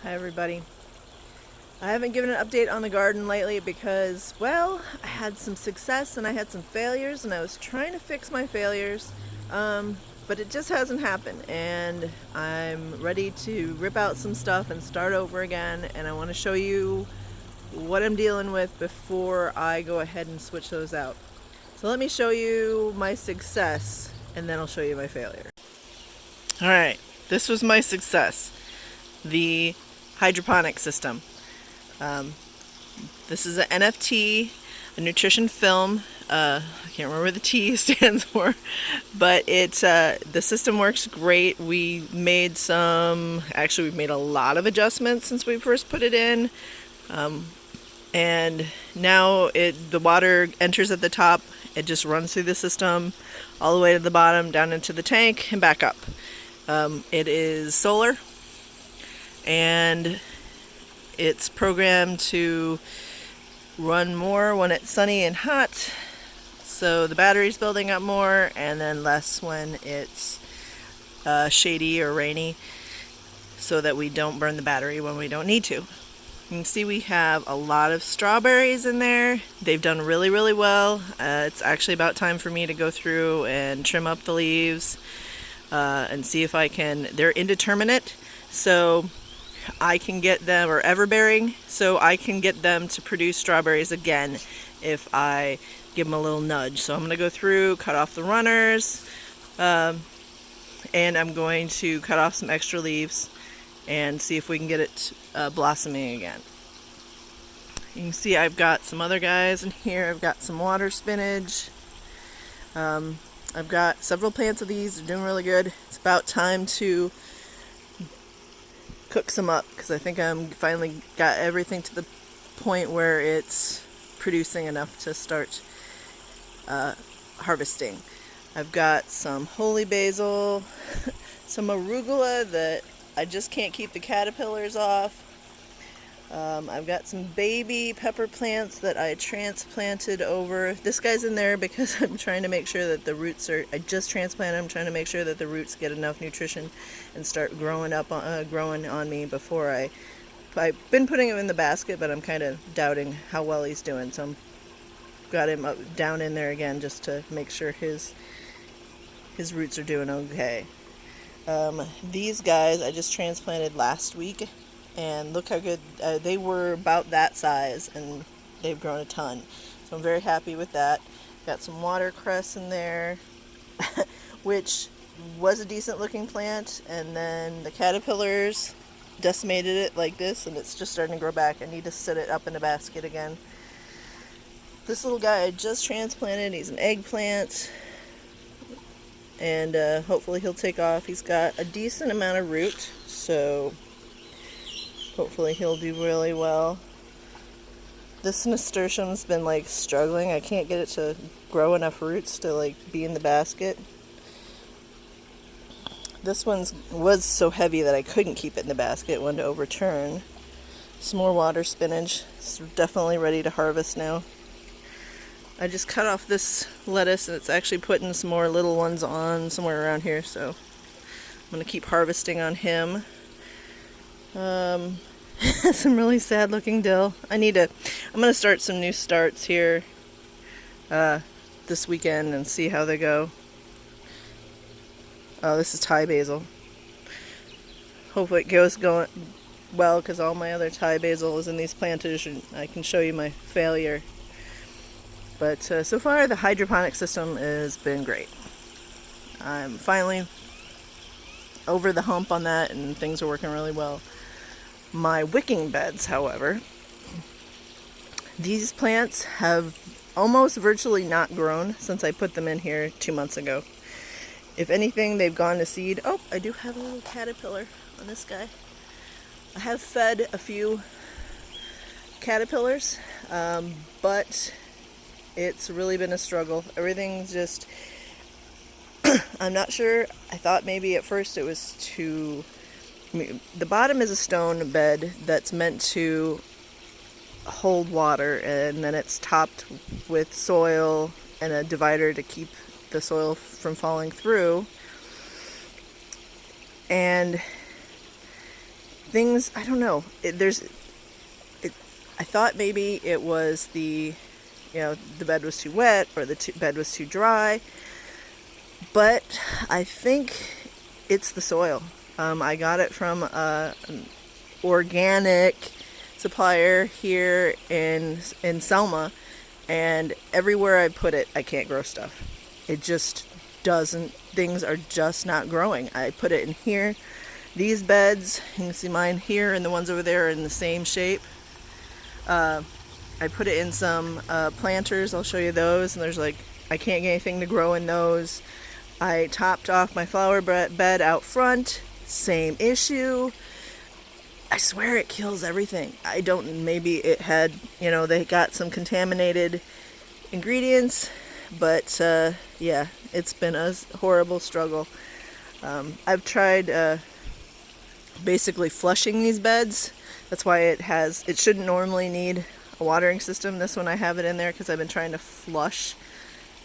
Hi everybody. I haven't given an update on the garden lately because, well, I had some success and I had some failures and I was trying to fix my failures, but it just hasn't happened, and I'm ready to rip out some stuff and start over again, and I want to show you what I'm dealing with before I go ahead and switch those out. So let me show you my success and then I'll show you my failure. Alright, this was my success. The hydroponic system. This is an NFT, a nutrition film. I can't remember what the T stands for, but the system works great. We've made a lot of adjustments since we first put it in, and now the water enters at the top. It just runs through the system all the way to the bottom, down into the tank, and back up. It is solar, and it's programmed to run more when it's sunny and hot, so the battery's building up more, and then less when it's shady or rainy, so that we don't burn the battery when we don't need to. You can see we have a lot of strawberries in there. They've done really, really well. It's actually about time for me to go through and trim up the leaves and see if I can. They're indeterminate, so I can get them, or everbearing, so I can get them to produce strawberries again if I give them a little nudge. So I'm going to go through, cut off the runners, and I'm going to cut off some extra leaves and see if we can get it blossoming again. You can see I've got some other guys in here. I've got some water spinach. I've got several plants of these. They're doing really good. It's about time to cook some up, because I think I'm finally got everything to the point where it's producing enough to start harvesting. I've got some holy basil, some arugula that I just can't keep the caterpillars off. I've got some baby pepper plants that I transplanted over. This guy's in there because I'm trying to make sure that the roots I just transplanted. I'm trying to make sure that the roots get enough nutrition and start growing on me before I've been putting him in the basket, but I'm kind of doubting how well he's doing. So I'm got him down in there again just to make sure his roots are doing okay. These guys I just transplanted last week, and look how good they were. About that size, and they've grown a ton, so I'm very happy with that. Got some watercress in there which was a decent looking plant, and then the caterpillars decimated it like this, and it's just starting to grow back. I need to set it up in a basket again. This little guy I just transplanted, he's an eggplant, and hopefully he'll take off. He's got a decent amount of root, so hopefully he'll do really well. This nasturtium's been struggling. I can't get it to grow enough roots to be in the basket. This one was so heavy that I couldn't keep it in the basket. Wanted to overturn. Some more water spinach. It's definitely ready to harvest now. I just cut off this lettuce, and it's actually putting some more little ones on somewhere around here, so I'm going to keep harvesting on him. Some really sad looking dill. I'm going to start some new starts here this weekend and see how they go. Oh, this is Thai basil. Hopefully it goes going well, because all my other Thai basil is in these planters, and I can show you my failure. But so far the hydroponic system has been great. I'm finally over the hump on that, and things are working really well. My wicking beds, however, these plants have almost virtually not grown since I put them in here 2 months ago. If anything, they've gone to seed. Oh, I do have a little caterpillar on this guy. I have fed a few caterpillars, but it's really been a struggle. Everything's just, I'm not sure. I thought maybe at first it was the bottom is a stone bed that's meant to hold water, and then it's topped with soil and a divider to keep the soil from falling through. And things, I don't know. I thought maybe it was the bed was too wet or the bed was too dry, but I think it's the soil. I got it from an organic supplier here in Selma, and everywhere I put it, I can't grow stuff. It just doesn't. Things are just not growing. I put it in here. These beds, you can see mine here, and the ones over there are in the same shape. I put it in some planters. I'll show you those, and I can't get anything to grow in those. I topped off my flower bed out front. Same issue. I swear it kills everything. Maybe it had, they got some contaminated ingredients, but yeah, it's been a horrible struggle. I've tried basically flushing these beds. That's why it shouldn't normally need a watering system. This one I have it in there because I've been trying to flush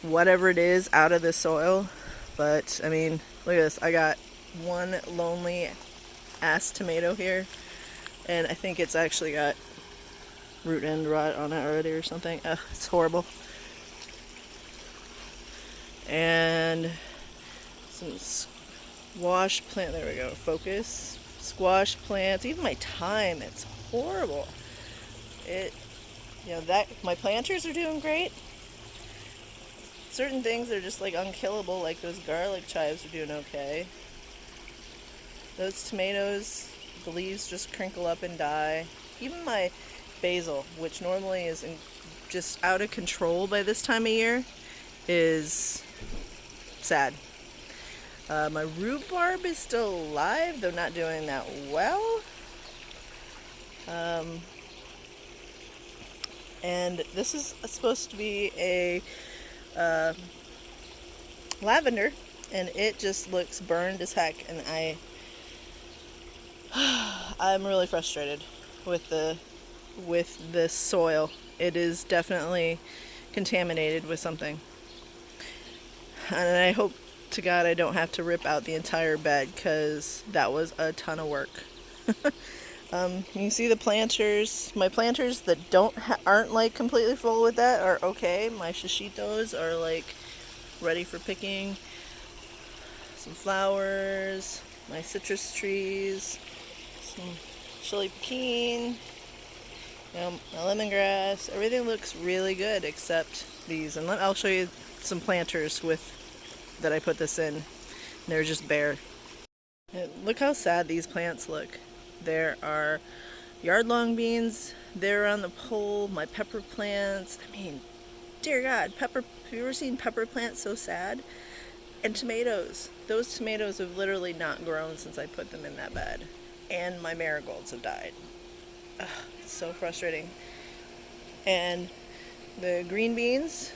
whatever it is out of the soil. But I mean, look at this. I got one lonely ass tomato here, and I think it's actually got root end rot on it already or something. It's horrible. And some squash plant. There we go. Focus. Squash plants. Even my thyme. It's horrible. My planters are doing great. Certain things are just like unkillable, like those garlic chives are doing okay. Those tomatoes, the leaves just crinkle up and die. Even my basil, which normally is just out of control by this time of year, is sad. My rhubarb is still alive, though not doing that well. And this is supposed to be a lavender, and it just looks burned as heck, and I'm really frustrated with the soil. It is definitely contaminated with something, and I hope to God I don't have to rip out the entire bed, because that was a ton of work. You can see the planters. My planters that aren't like completely full with that are okay. My shishitos are like ready for picking. Some flowers, my citrus trees, some chili pekin, my lemongrass. Everything looks really good except these. And I'll show you some planters that I put this in. They're just bare. And look how sad these plants look. There are yard-long beans there on the pole, my pepper plants. I mean, dear God, have you ever seen pepper plants so sad? And tomatoes. Those tomatoes have literally not grown since I put them in that bed. And my marigolds have died. Ugh, it's so frustrating. And the green beans,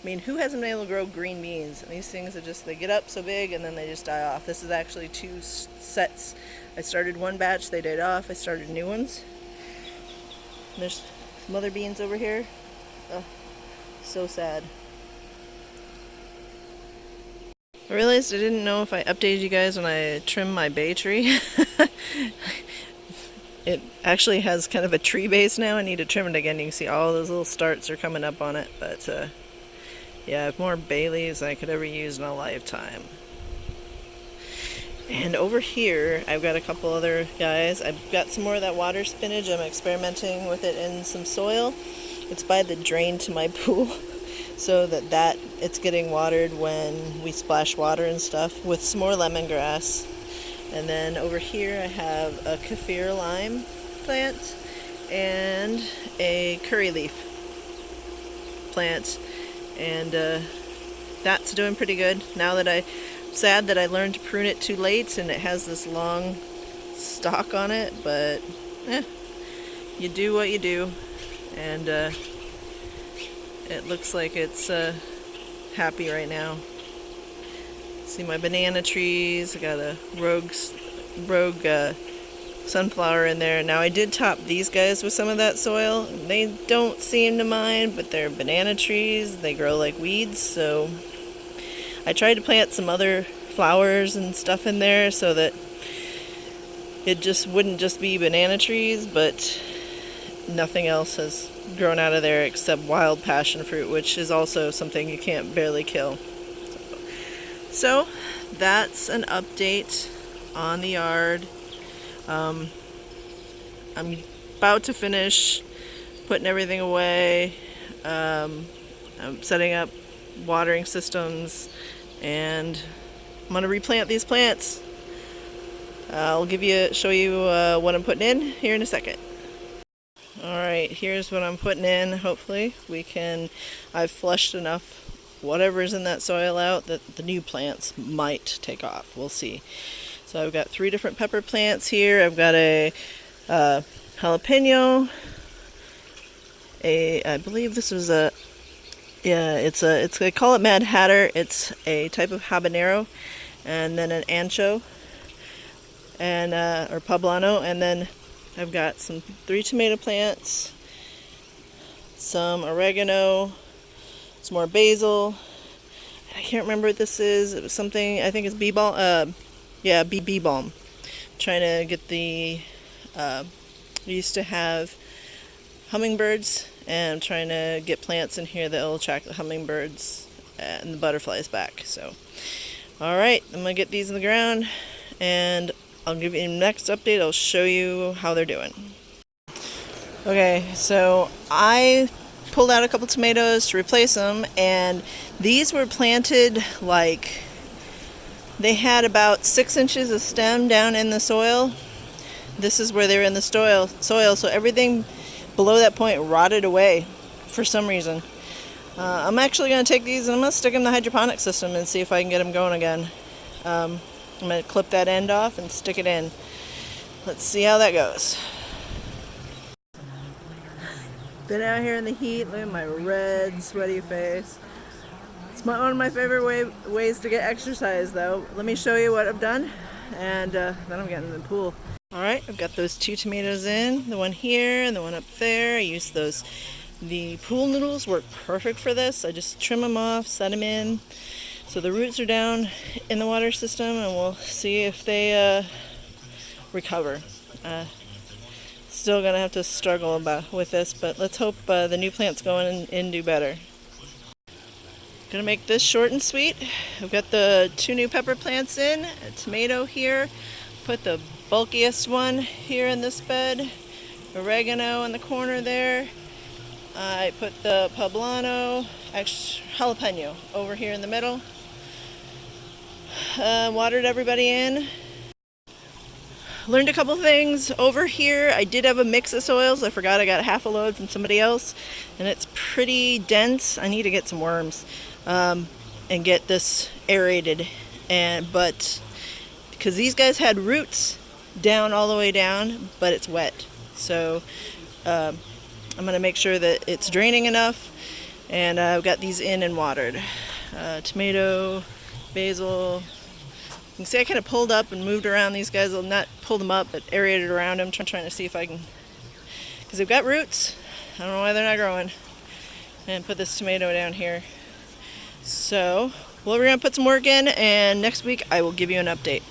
I mean, who hasn't been able to grow green beans? And these things they get up so big and then they just die off. This is actually 2 sets. I started one batch, they died off. I started new ones. And there's some other beans over here. Oh, so sad. I realized I didn't know if I updated you guys when I trimmed my bay tree. It actually has kind of a tree base now. I need to trim it again. You can see all those little starts are coming up on it. But yeah, I have more bay leaves than I could ever use in a lifetime. And over here, I've got a couple other guys. I've got some more of that water spinach. I'm experimenting with it in some soil. It's by the drain to my pool, so that it's getting watered when we splash water and stuff, with some more lemongrass. And then over here I have a kaffir lime plant and a curry leaf plant. And that's doing pretty good. Now that sad that I learned to prune it too late and it has this long stalk on it, but you do what you do. And it looks like it's happy right now. See my banana trees. I got a rogue sunflower in there. Now I did top these guys with some of that soil. They don't seem to mind, but they're banana trees. They grow like weeds, so I tried to plant some other flowers and stuff in there so that it just wouldn't just be banana trees, but nothing else has grown out of there except wild passion fruit, which is also something you can't barely kill. So that's an update on the yard. I'm about to finish putting everything away. I'm setting up watering systems, and I'm gonna replant these plants. I'll show you what I'm putting in here in a second. Alright, here's what I'm putting in. Hopefully I've flushed enough whatever's in that soil out that the new plants might take off. We'll see. So I've got 3 different pepper plants here. I've got a jalapeno, I believe this was they call it Mad Hatter. It's a type of habanero, and then an ancho, and or poblano, and then I've got 3 tomato plants, some oregano, some more basil. I can't remember what this is. It was something, I think it's bee balm. Yeah, bee balm. I'm trying to get we used to have hummingbirds, and I'm trying to get plants in here that will attract the hummingbirds and the butterflies back. So, alright, I'm going to get these in the ground, and I'll give you the next update. I'll show you how they're doing. Okay, so I pulled out a couple tomatoes to replace them, and these were planted like they had about 6 inches of stem down in the soil. This is where they were in the soil, so everything below that point rotted away for some reason. I'm actually going to take these and I'm going to stick them in the hydroponic system and see if I can get them going again. I'm going to clip that end off and stick it in. Let's see how that goes. Been out here in the heat. Look at my red, sweaty face. It's one of my favorite ways to get exercise, though. Let me show you what I've done, and then I'm getting in the pool. Alright, I've got those 2 tomatoes in, the one here and the one up there. I used those. The pool noodles work perfect for this. I just trim them off, set them in. So the roots are down in the water system, and we'll see if they recover. Still gonna have to struggle with this, but let's hope the new plants go in and do better. Gonna make this short and sweet. I've got the 2 new pepper plants in, a tomato here, put the bulkiest one here in this bed, oregano in the corner there. I put the poblano, jalapeno over here in the middle. Watered everybody in. Learned a couple things over here. I did have a mix of soils. I forgot I got half a load from somebody else, and it's pretty dense. I need to get some worms and get this aerated, but because these guys had roots down all the way down, but it's wet, so I'm gonna make sure that it's draining enough, and I've got these in and watered. Tomato, basil. You can see I kind of pulled up and moved around these guys. I'll not pull them up, but aerated around them, trying to see if I can, because they've got roots. I don't know why they're not growing. And put this tomato down here. So, well, we're going to put some work in, and next week I will give you an update.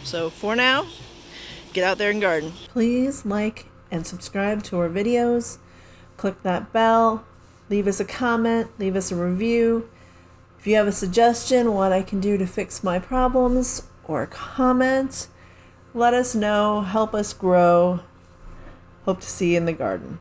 So for now, get out there and garden. Please like and subscribe to our videos. Click that bell. Leave us a comment. Leave us a review. If you have a suggestion what I can do to fix my problems, or a comment, let us know. Help us grow. Hope to see you in the garden.